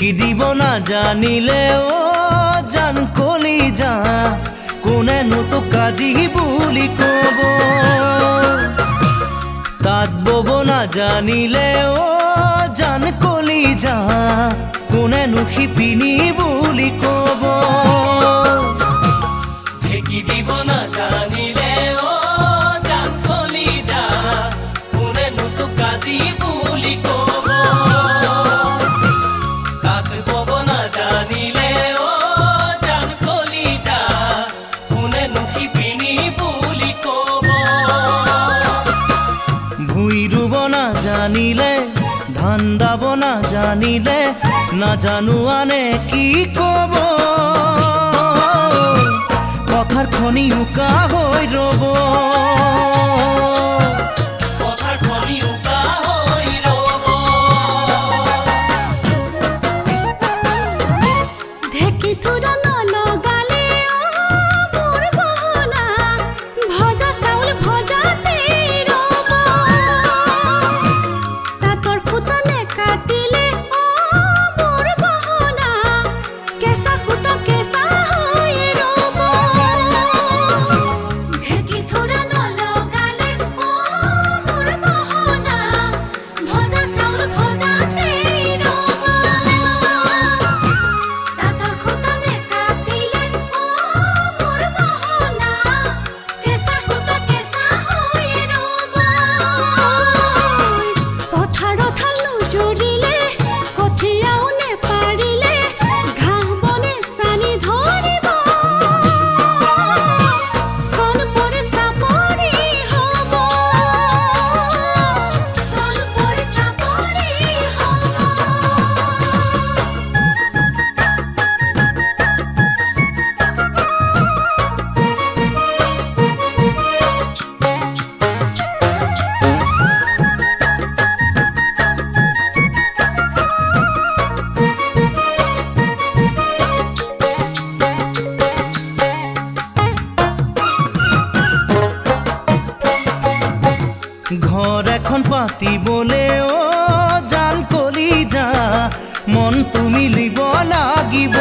ঢেকি দিব না জানিলে ও জান কলিজা কোনেনো তো কাজি বুলি কব তাত বব না জানিলে ও জান কলিজা কোনেনো শিপিনী বুলি কব ঢেকি দিব না জানিলে ও জান কলিজা কোনেনো তো কাজি বুলি কব তাত বব না জানিলে ও জান কলিজা কোনেনো শিপিনী বুলি কব ভুই ৰুব না জানিলে ধান দাব না জানিলে নাজানো আনে কি কব পথাৰ খনি উকা হৈ ৰব পথাৰ খনি উকা হৈ ৰব ঢেকি থোৰা নলগালে মোৰ গহনা ভজা চাউল ভজাতে ৰব তাতৰ ফুটানে কাটিলে মোৰ গহনা কেঁচা ফুটা কেঁচা হৈ ৰব ঢেকি থোৰা নলগালে মোৰ গহনা ভজা চাউল ভজাতে ৰব তাতৰ ফুটানে কাটিলে মোৰ গহনা কেঁচা ফুটা কেঁচা হৈ ৰব পথাৰত হাল নুজুৰিলে কঠীয়াও নেপাৰিলে ঘাঁহ বনে চানি ধৰিব চন পৰে চাপৰি হ'ব চন পৰে চাপৰি হ'ব ঘৰ এখন পাতিবলে ও জান কলিজা মনটো মিলিব লাগিব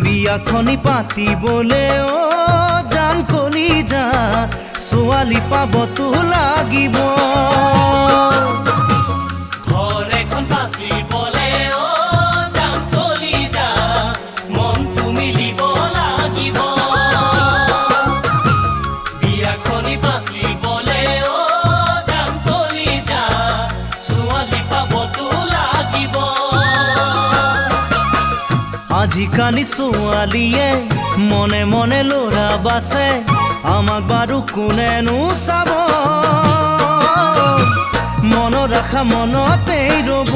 বিয়াখনি পাতিবলে ও জান কলিজা ছোৱালী পাবতো লাগিব ঘৰ এখন পাতিবলে ও জান কলিজা মনটো মিলিব লাগিব বিয়াখনি পাতিবলে ও জান কলিজা ছোৱালী পাবতো লাগিব আজিকালি ছোৱালীয়ে মনে মনে ল'ৰা বাছে আমাক বাৰু কোনেনো চাব মনত ৰাখা মনতেই ৰব